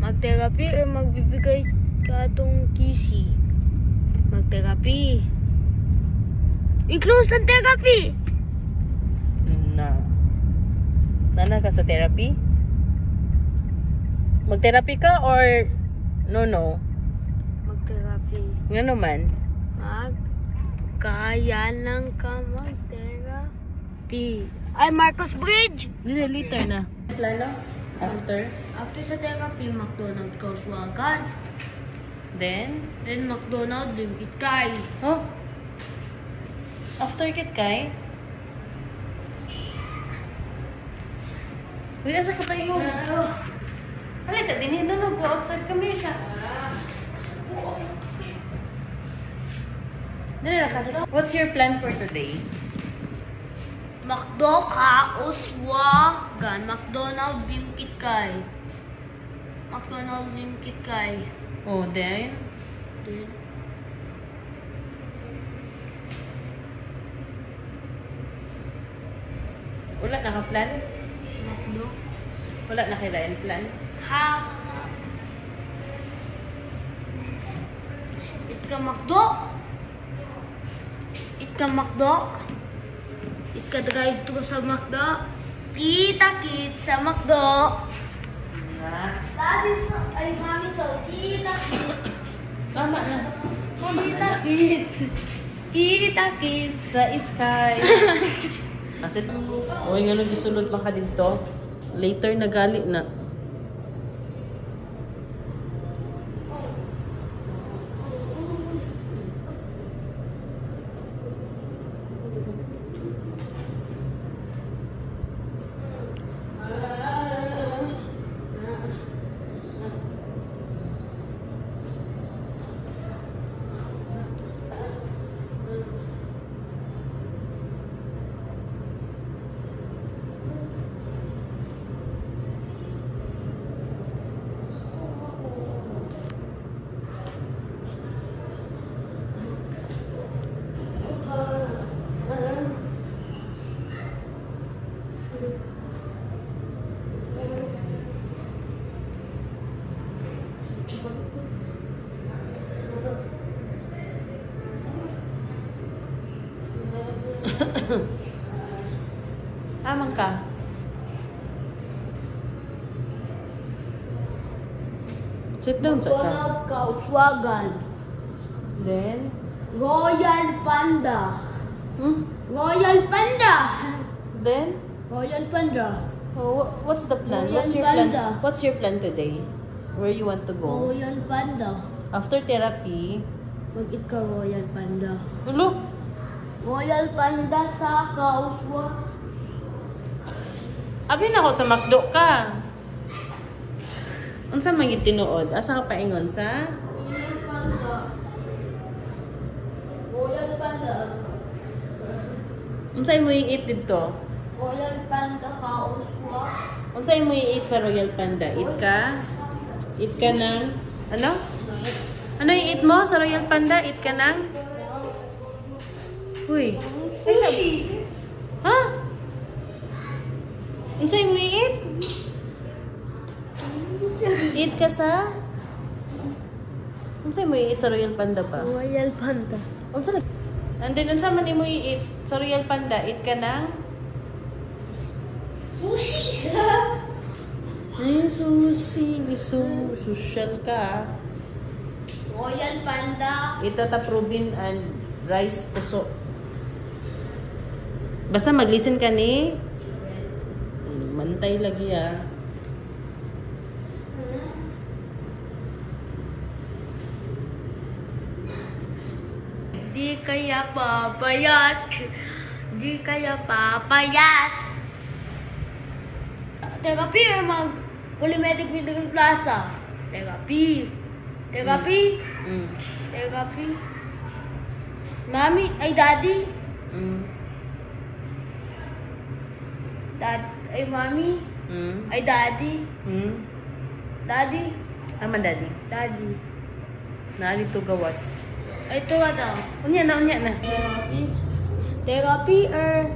Mag-therapy o magbibigay ka itong kisi? Mag-therapy. I-close ng therapy! Nana ka sa therapy? Mag-therapy ka or no? Mag-therapy. Nga naman? Kaya lang ka mag-therapy. Ay, Marcos Bridge! Later na. Plano? After? After sa therapy, McDonald's Volkswagen. Then McDonald's Limit Kai. Oh? After kit kay? Uy, asa ka pa yung alis, din no, go outside, come here siya. Dali na kasi. What's your plan for today? McDo Volkswagen. McDonald's Limit Kai. McDonald's Limit Kai. Oh, then? Wala na ka plan? McDo. Wala na kailangan plan? Ha? Itka McDo. Itka McDo. Itka drive-thru sa McDo. Kita-kit sa McDo. Daddy, ay mami, so kita-kit. Tama na. Kita-kit. Kita-kit. Sa sky. Kasi, uy, nga nung gisulod pa ka dito. Later, nagali na. Amang ka? Sit down sa ka. McDonald's Volkswagen. Then? Royal Panda. Royal Panda. Then? Royal Panda. Oh, what's the plan? Royal What's your Panda. plan? What's your plan today? Where you want to go? Royal Panda. After therapy? Mag-eat ka Royal Panda. Hello? Royal Panda sa Kauswa. Abi na ako sa McDo ka. Unsa man gid tinuod? Asa ka paingon sa? Royal Panda. Royal Panda. Unsay mo i-eat dito? Royal Panda Kauswa. Unsay mo i-eat sa Royal Panda? Eat ka? Eat ka ng ano? Ano i-eat mo sa Royal Panda? Eat ka ng? Uy. Sushi. Ha? Unsay mo i-eat? Eat ka sa? Unsay mo i-eat sa Royal Panda pa? Royal Panda. Unsa na? And then unsa man mo i-eat sa Royal Panda? Eat ka ng? Sushi. Ay, sushi. Social ka. Royal Panda. Itataprubin and rice puso. Basta mag-listen ka ni mantay lagi ah. Di kaya papayat. Di kaya papayat. Therapy o mag-Polymedic Medical Plaza. Therapy. Therapy. Therapy. Mami, ay daddy. Dad, ay mami. Ay daddy. Daddy. Aman daddy. Daddy. Naali to gawas. Ay, ito nga daw. Unya na. Therapy. Therapy or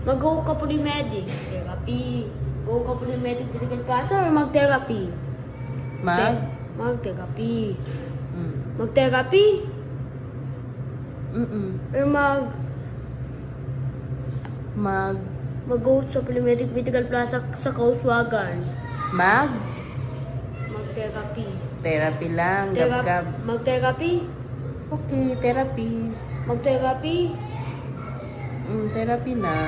mag-go ka Polymedic. Therapy. Go Go complementary medical plaza or mag-therapy? Mag-therapy. Mag-therapy? Or mag-go sa Polymetric Medical Plaza sa Kauswagan? Mag-therapy. Therapy lang, gab-gab. Mag-therapy? Okay, therapy. Mag-therapy? Therapy na.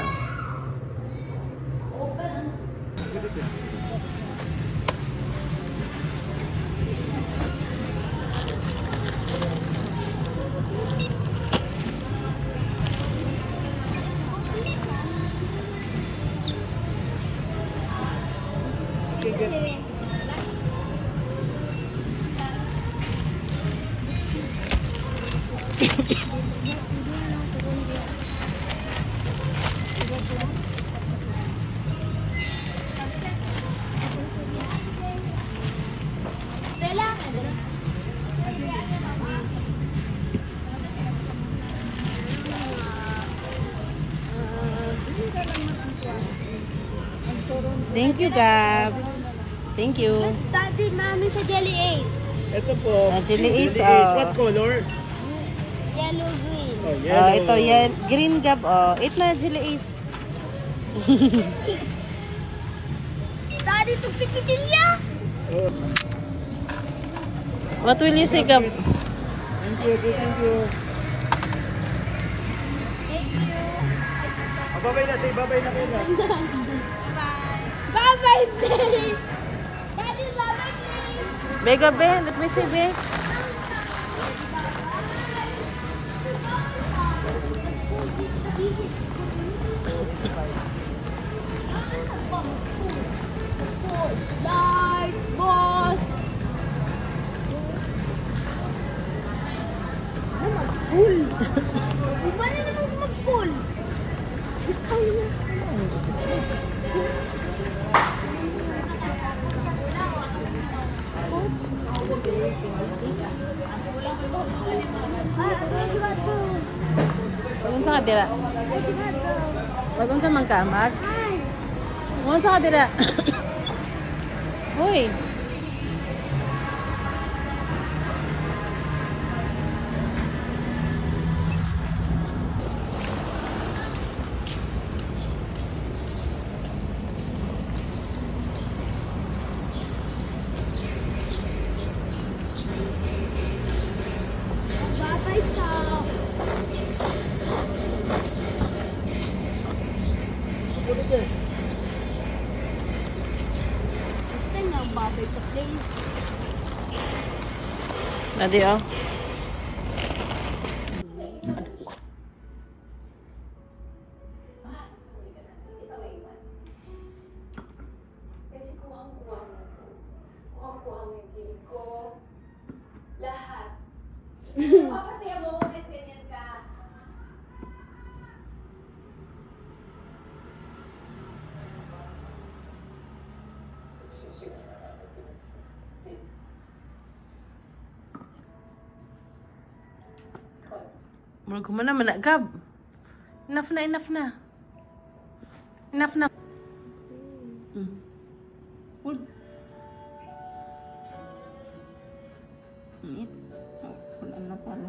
Thank you, Gab. Thank you. Daddy, mami sa Jelly Ace. Ito po. Jelly Ace, What color? Yellow green. Oh, yellow. Ito yan. Green, Gab. Eat na, Jelly Ace. Daddy, tupikitin niya. Oh. What will you say, Gab? Thank you, thank you. Babay na, say babay na kayo na. Bye-bye, please. Daddy, bye-bye, please. Be, Gab, be. Let me see, be. Lights, boss. Mag-school. Bumali naman mag-school. Pag-unsa ka dira? Pag-unsa man ka, Mag? Pag-unsa ka dira? Hoy. Bye-bye, Sam. Gusto niya ang babay sa plane. Adi, oh. Kasi kuhang-kuhang yung kilig ko. Lahat. Papasaya mo ako kahit ganyan ka. Murag ko man naman na, Gab. Enough na, enough na. Enough na. Hold. Wala na pala.